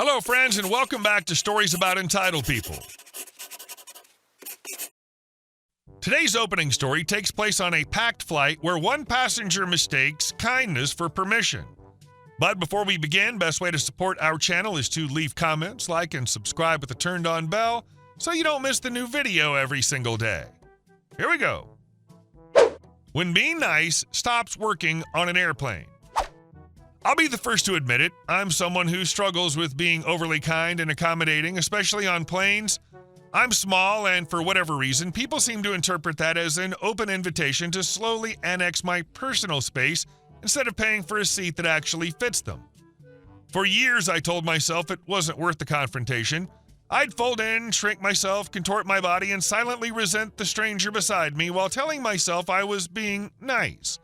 Hello, friends, and welcome back to Stories About Entitled People. Today's opening story takes place on a packed flight where one passenger mistakes kindness for permission. But before we begin, best way to support our channel is to leave comments, like, and subscribe with a turned-on bell so you don't miss the new video every single day. Here we go. When being nice stops working on an airplane. I'll be the first to admit it. I'm someone who struggles with being overly kind and accommodating, especially on planes. I'm small, and for whatever reason, people seem to interpret that as an open invitation to slowly annex my personal space instead of paying for a seat that actually fits them. For years, I told myself it wasn't worth the confrontation. I'd fold in, shrink myself, contort my body, and silently resent the stranger beside me while telling myself I was being nice.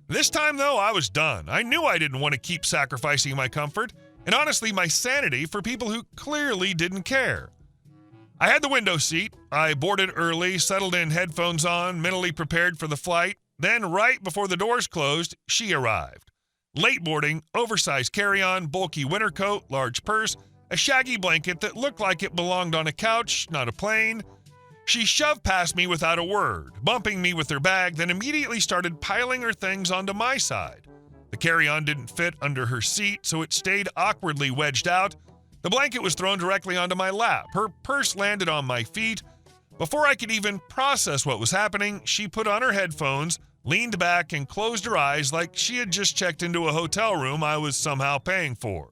This time, though, I was done. I knew I didn't want to keep sacrificing my comfort, and honestly, my sanity for people who clearly didn't care. I had the window seat. I boarded early, settled in, headphones on, mentally prepared for the flight. Then, right before the doors closed, she arrived. Late boarding, oversized carry-on, bulky winter coat, large purse, a shaggy blanket that looked like it belonged on a couch, not a plane. She shoved past me without a word, bumping me with her bag, then immediately started piling her things onto my side. The carry-on didn't fit under her seat, so it stayed awkwardly wedged out. The blanket was thrown directly onto my lap. Her purse landed on my feet. Before I could even process what was happening, she put on her headphones, leaned back, and closed her eyes like she had just checked into a hotel room I was somehow paying for.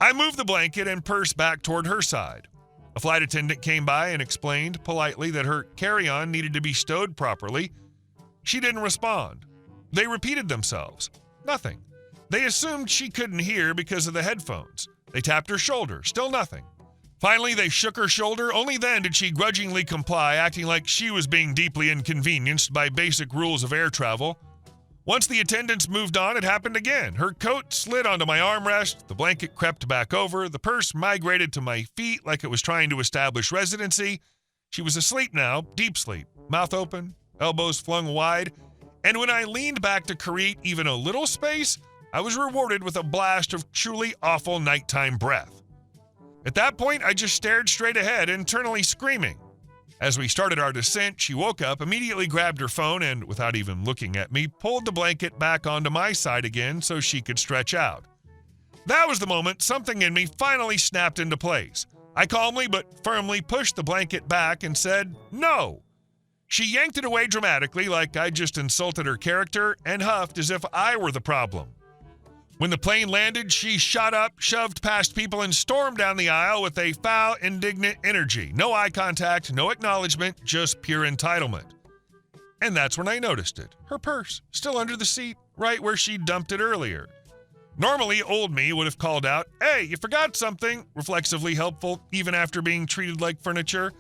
I moved the blanket and purse back toward her side. A flight attendant came by and explained politely that her carry-on needed to be stowed properly. She didn't respond. They repeated themselves. Nothing. They assumed she couldn't hear because of the headphones. They tapped her shoulder. Still nothing. Finally, they shook her shoulder. Only then did she grudgingly comply, acting like she was being deeply inconvenienced by basic rules of air travel. Once the attendants moved on, it happened again. Her coat slid onto my armrest, the blanket crept back over, the purse migrated to my feet like it was trying to establish residency. She was asleep now, deep sleep, mouth open, elbows flung wide, and when I leaned back to create even a little space, I was rewarded with a blast of truly awful nighttime breath. At that point, I just stared straight ahead, internally screaming. As we started our descent, she woke up, immediately grabbed her phone, and, without even looking at me, pulled the blanket back onto my side again so she could stretch out. That was the moment something in me finally snapped into place. I calmly but firmly pushed the blanket back and said, "No." She yanked it away dramatically like I just insulted her character and huffed as if I were the problem. When the plane landed, she shot up, shoved past people, and stormed down the aisle with a foul, indignant energy. No eye contact, no acknowledgement, just pure entitlement. And that's when I noticed it. Her purse, still under the seat, right where she dumped it earlier. Normally, old me would have called out, "Hey, you forgot something," reflexively helpful, even after being treated like furniture.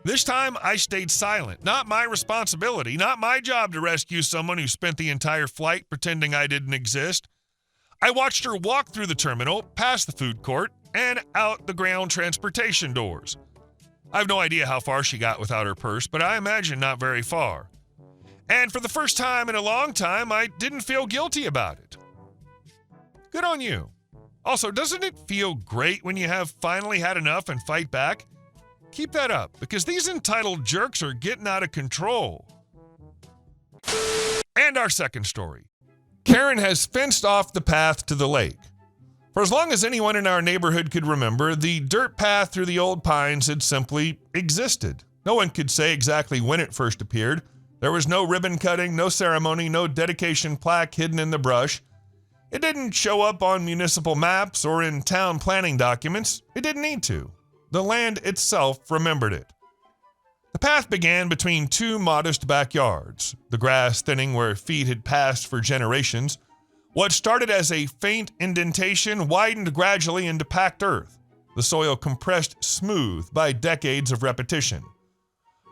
This time, I stayed silent. Not my responsibility, not my job to rescue someone who spent the entire flight pretending I didn't exist. I watched her walk through the terminal, past the food court, and out the ground transportation doors. I have no idea how far she got without her purse, but I imagine not very far. And for the first time in a long time, I didn't feel guilty about it. Good on you. Also, doesn't it feel great when you have finally had enough and fight back? Keep that up, because these entitled jerks are getting out of control. And our second story. Karen has fenced off the path to the lake. For as long as anyone in our neighborhood could remember, the dirt path through the old pines had simply existed. No one could say exactly when it first appeared. There was no ribbon cutting, no ceremony, no dedication plaque hidden in the brush. It didn't show up on municipal maps or in town planning documents. It didn't need to. The land itself remembered it. The path began between two modest backyards, the grass thinning where feet had passed for generations. What started as a faint indentation widened gradually into packed earth, the soil compressed smooth by decades of repetition.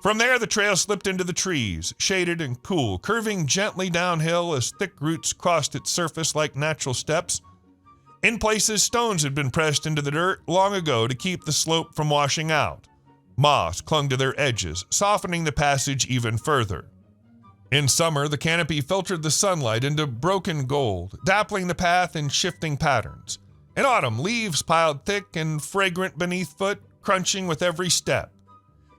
From there, the trail slipped into the trees, shaded and cool, curving gently downhill as thick roots crossed its surface like natural steps. In places, stones had been pressed into the dirt long ago to keep the slope from washing out. Moss clung to their edges, softening the passage even further. In summer, the canopy filtered the sunlight into broken gold, dappling the path in shifting patterns. In autumn, leaves piled thick and fragrant beneath foot, crunching with every step.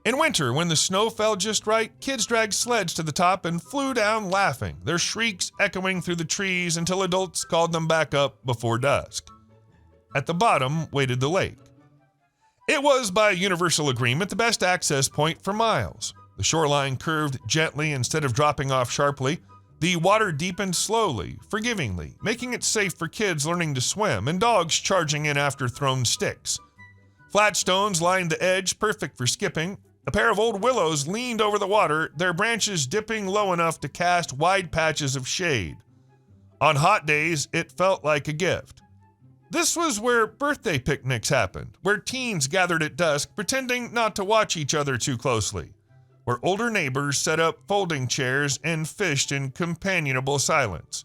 In winter, when the snow fell just right, kids dragged sleds to the top and flew down laughing, their shrieks echoing through the trees until adults called them back up before dusk. At the bottom waited the lake. It was, by universal agreement, the best access point for miles. The shoreline curved gently instead of dropping off sharply. The water deepened slowly, forgivingly, making it safe for kids learning to swim and dogs charging in after thrown sticks. Flat stones lined the edge, perfect for skipping. A pair of old willows leaned over the water, their branches dipping low enough to cast wide patches of shade. On hot days, it felt like a gift. This was where birthday picnics happened, where teens gathered at dusk, pretending not to watch each other too closely, where older neighbors set up folding chairs and fished in companionable silence.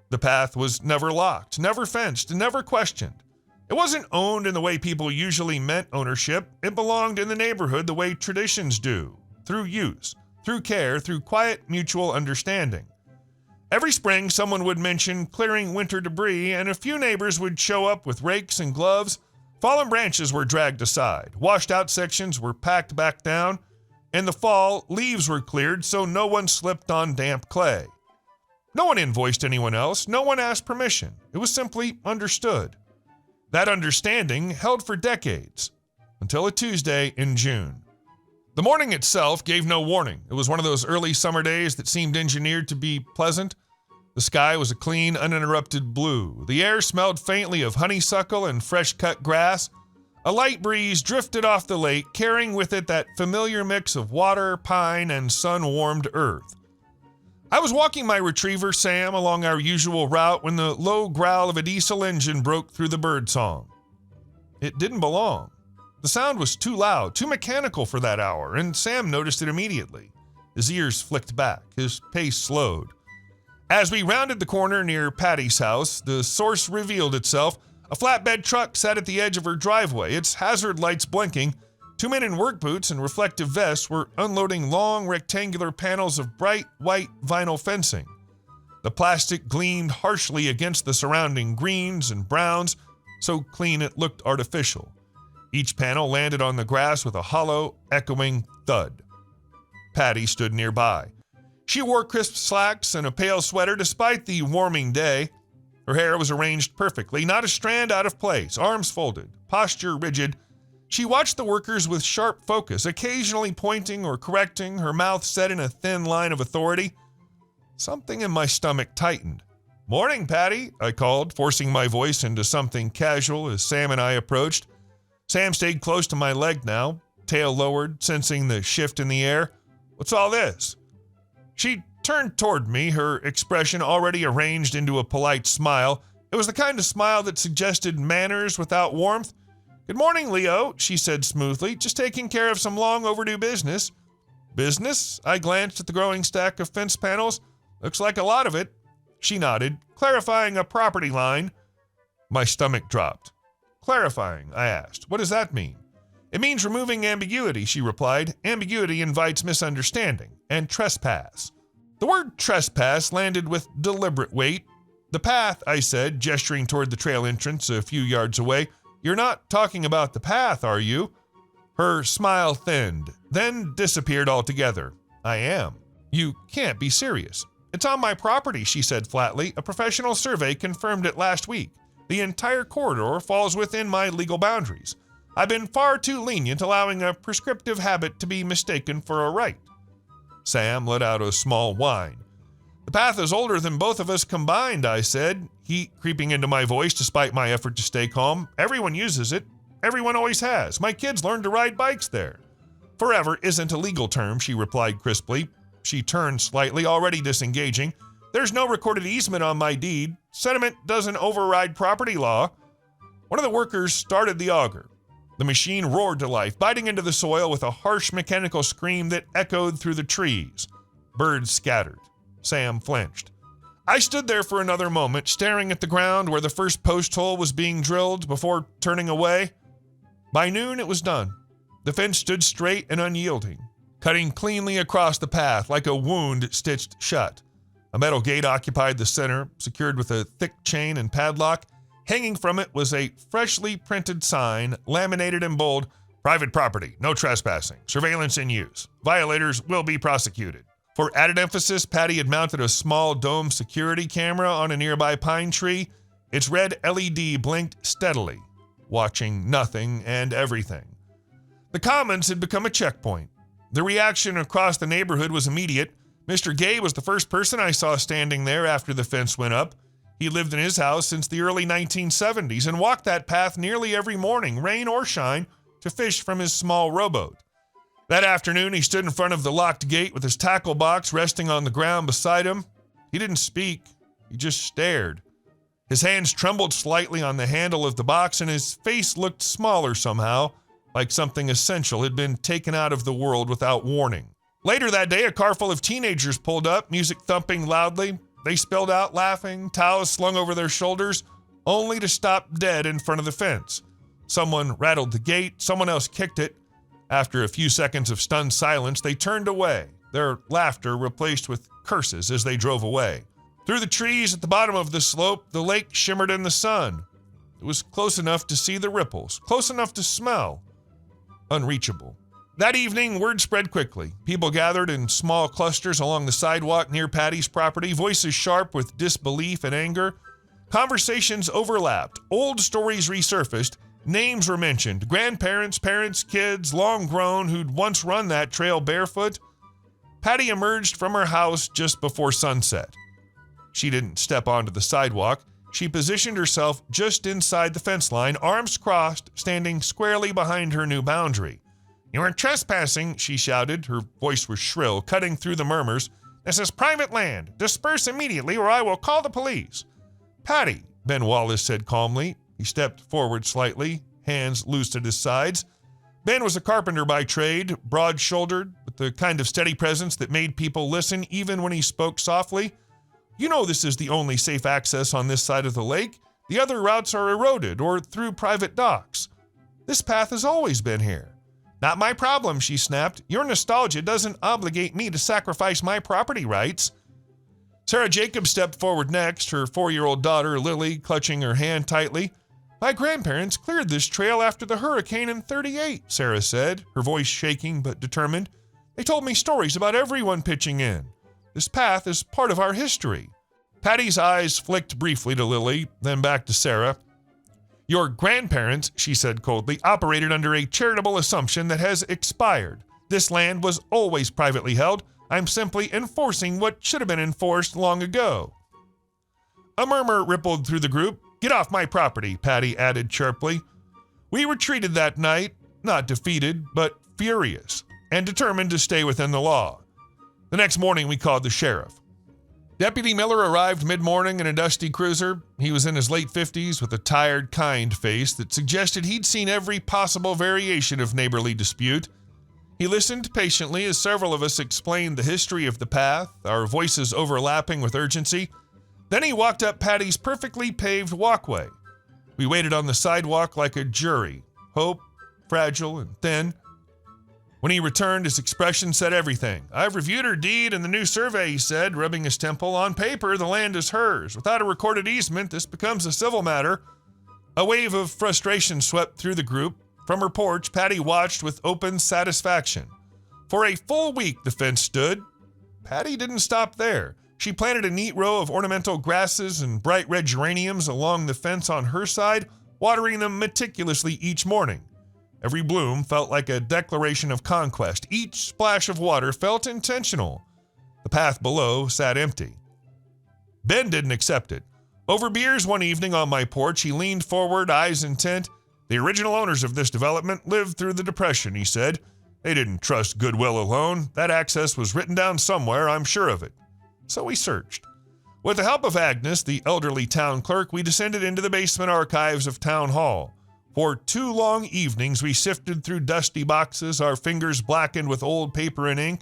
The path was never locked, never fenced, never questioned. It wasn't owned in the way people usually meant ownership. It belonged in the neighborhood the way traditions do, through use, through care, through quiet mutual understanding. Every spring, someone would mention clearing winter debris, and a few neighbors would show up with rakes and gloves. Fallen branches were dragged aside, washed-out sections were packed back down. In the fall, leaves were cleared so no one slipped on damp clay. No one invoiced anyone else, no one asked permission. It was simply understood. That understanding held for decades, until a Tuesday in June. The morning itself gave no warning. It was one of those early summer days that seemed engineered to be pleasant. The sky was a clean, uninterrupted blue. The air smelled faintly of honeysuckle and fresh-cut grass. A light breeze drifted off the lake, carrying with it that familiar mix of water, pine, and sun-warmed earth. I was walking my retriever, Sam, along our usual route when the low growl of a diesel engine broke through the birdsong. It didn't belong. The sound was too loud, too mechanical for that hour, and Sam noticed it immediately. His ears flicked back, his pace slowed. As we rounded the corner near Patty's house, the source revealed itself. A flatbed truck sat at the edge of her driveway, its hazard lights blinking. Two men in work boots and reflective vests were unloading long rectangular panels of bright white vinyl fencing. The plastic gleamed harshly against the surrounding greens and browns, so clean it looked artificial. Each panel landed on the grass with a hollow, echoing thud. Patty stood nearby. She wore crisp slacks and a pale sweater despite the warming day. Her hair was arranged perfectly, not a strand out of place, arms folded, posture rigid. She watched the workers with sharp focus, occasionally pointing or correcting, her mouth set in a thin line of authority. Something in my stomach tightened. "Morning, Patty," I called, forcing my voice into something casual as Sam and I approached. Sam stayed close to my leg now, tail lowered, sensing the shift in the air. "What's all this?" She turned toward me, her expression already arranged into a polite smile. It was the kind of smile that suggested manners without warmth. "Good morning, Leo," she said smoothly. "Just taking care of some long overdue business." "Business?" I glanced at the growing stack of fence panels. "Looks like a lot of it." She nodded, clarifying a property line. My stomach dropped. "Clarifying?" I asked. "What does that mean?" "It means removing ambiguity," she replied. "Ambiguity invites misunderstanding and trespass." The word trespass landed with deliberate weight. "The path," I said, gesturing toward the trail entrance a few yards away. "You're not talking about the path, are you?" Her smile thinned, then disappeared altogether. "I am." "You can't be serious." "It's on my property," she said flatly. "A professional survey confirmed it last week. The entire corridor falls within my legal boundaries. I've been far too lenient, allowing a prescriptive habit to be mistaken for a right." Sam let out a small whine. "The path is older than both of us combined," I said, heat creeping into my voice despite my effort to stay calm. "Everyone uses it. Everyone always has. My kids learned to ride bikes there." "Forever isn't a legal term," she replied crisply. She turned slightly, already disengaging. "There's no recorded easement on my deed. Sentiment doesn't override property law." One of the workers started the auger. The machine roared to life, biting into the soil with a harsh mechanical scream that echoed through the trees. Birds scattered. Sam flinched. I stood there for another moment, staring at the ground where the first post hole was being drilled before turning away. By noon, it was done. The fence stood straight and unyielding, cutting cleanly across the path like a wound stitched shut. A metal gate occupied the center, secured with a thick chain and padlock. Hanging from it was a freshly printed sign, laminated in bold, "Private property, no trespassing, surveillance in use. Violators will be prosecuted." For added emphasis, Patty had mounted a small dome security camera on a nearby pine tree. Its red LED blinked steadily, watching nothing and everything. The Commons had become a checkpoint. The reaction across the neighborhood was immediate. Mr. Gay was the first person I saw standing there after the fence went up. He lived in his house since the early 1970s and walked that path nearly every morning, rain or shine, to fish from his small rowboat. That afternoon, he stood in front of the locked gate with his tackle box resting on the ground beside him. He didn't speak. He just stared. His hands trembled slightly on the handle of the box, and his face looked smaller somehow, like something essential had been taken out of the world without warning. Later that day, a car full of teenagers pulled up, music thumping loudly. They spilled out laughing, towels slung over their shoulders, only to stop dead in front of the fence. Someone rattled the gate, someone else kicked it. After a few seconds of stunned silence, they turned away, their laughter replaced with curses as they drove away. Through the trees at the bottom of the slope, the lake shimmered in the sun. It was close enough to see the ripples, close enough to smell. Unreachable. That evening, word spread quickly. People gathered in small clusters along the sidewalk near Patty's property, voices sharp with disbelief and anger. Conversations overlapped. Old stories resurfaced. Names were mentioned. Grandparents, parents, kids, long grown, who'd once run that trail barefoot. Patty emerged from her house just before sunset. She didn't step onto the sidewalk. She positioned herself just inside the fence line, arms crossed, standing squarely behind her new boundary. "You are trespassing," she shouted. Her voice was shrill, cutting through the murmurs. "This is private land. Disperse immediately or I will call the police." "Patty," Ben Wallace said calmly. He stepped forward slightly, hands loosed at his sides. Ben was a carpenter by trade, broad-shouldered, with the kind of steady presence that made people listen even when he spoke softly. "You know this is the only safe access on this side of the lake. The other routes are eroded or through private docks. This path has always been here." "Not my problem," she snapped. "Your nostalgia doesn't obligate me to sacrifice my property rights." Sarah Jacobs stepped forward next, her 4-year-old daughter, Lily, clutching her hand tightly. "My grandparents cleared this trail after the hurricane in '38, Sarah said, her voice shaking but determined. "They told me stories about everyone pitching in. This path is part of our history." Patty's eyes flicked briefly to Lily, then back to Sarah. "Your grandparents," she said coldly, "operated under a charitable assumption that has expired. This land was always privately held. I'm simply enforcing what should have been enforced long ago." A murmur rippled through the group. "Get off my property," Patty added sharply. We retreated that night, not defeated, but furious, and determined to stay within the law. The next morning, we called the sheriff. Deputy Miller arrived mid-morning in a dusty cruiser. He was in his late 50s with a tired, kind face that suggested he'd seen every possible variation of neighborly dispute. He listened patiently as several of us explained the history of the path, our voices overlapping with urgency. Then he walked up Patty's perfectly paved walkway. We waited on the sidewalk like a jury, hope, fragile and thin. When he returned, his expression said everything. "I've reviewed her deed and the new survey," he said, rubbing his temple. "On paper, the land is hers. Without a recorded easement, this becomes a civil matter." A wave of frustration swept through the group. From her porch, Patty watched with open satisfaction. For a full week, the fence stood. Patty didn't stop there. She planted a neat row of ornamental grasses and bright red geraniums along the fence on her side, watering them meticulously each morning. Every bloom felt like a declaration of conquest. Each splash of water felt intentional. The path below sat empty. Ben didn't accept it. Over beers one evening on my porch, he leaned forward, eyes intent. "The original owners of this development lived through the Depression," he said. "They didn't trust goodwill alone. That access was written down somewhere, I'm sure of it." So we searched. With the help of Agnes, the elderly town clerk, we descended into the basement archives of Town Hall. For 2 long evenings, we sifted through dusty boxes, our fingers blackened with old paper and ink.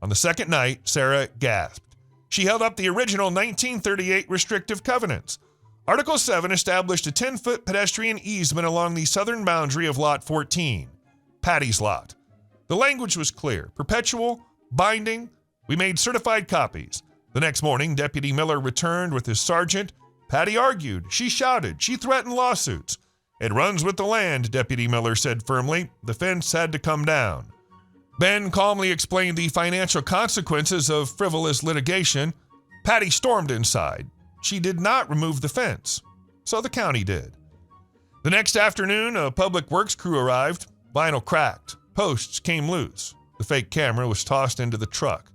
On the second night, Sarah gasped. She held up the original 1938 restrictive covenants. Article 7 established a 10-foot pedestrian easement along the southern boundary of Lot 14, Patty's lot. The language was clear, perpetual, binding. We made certified copies. The next morning, Deputy Miller returned with his sergeant. Patty argued. She shouted. She threatened lawsuits. It runs with the land, Deputy Miller said firmly. The fence had to come down. Ben calmly explained the financial consequences of frivolous litigation. Patty stormed inside. She did not remove the fence, so the county did. The next afternoon, a public works crew arrived. Vinyl cracked. Posts came loose. The fake camera was tossed into the truck.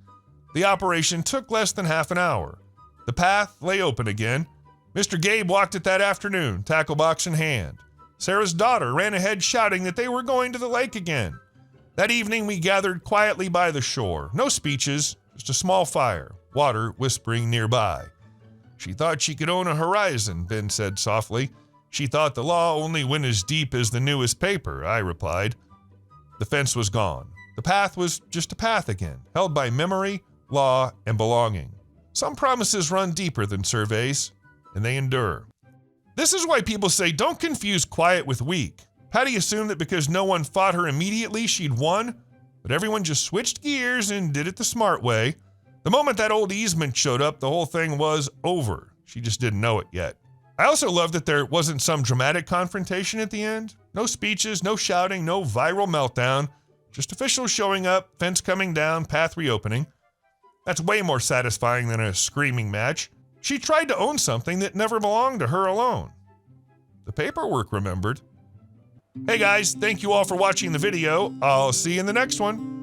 The operation took less than half an hour. The path lay open again. Mr. Gabe walked it that afternoon, tackle box in hand. Sarah's daughter ran ahead shouting that they were going to the lake again. That evening, we gathered quietly by the shore. No speeches, just a small fire, water whispering nearby. She thought she could own a horizon, Ben said softly. She thought the law only went as deep as the newest paper, I replied. The fence was gone. The path was just a path again, held by memory, law, and belonging. Some promises run deeper than surveys, and they endure. This is why people say don't confuse quiet with weak. Patty assumed that because no one fought her immediately, she'd won, but everyone just switched gears and did it the smart way. The moment that old easement showed up, the whole thing was over. She just didn't know it yet. I also love that there wasn't some dramatic confrontation at the end. No speeches, no shouting, no viral meltdown. Just officials showing up, fence coming down, path reopening. That's way more satisfying than a screaming match. She tried to own something that never belonged to her alone. The paperwork remembered. Hey guys, thank you all for watching the video. I'll see you in the next one.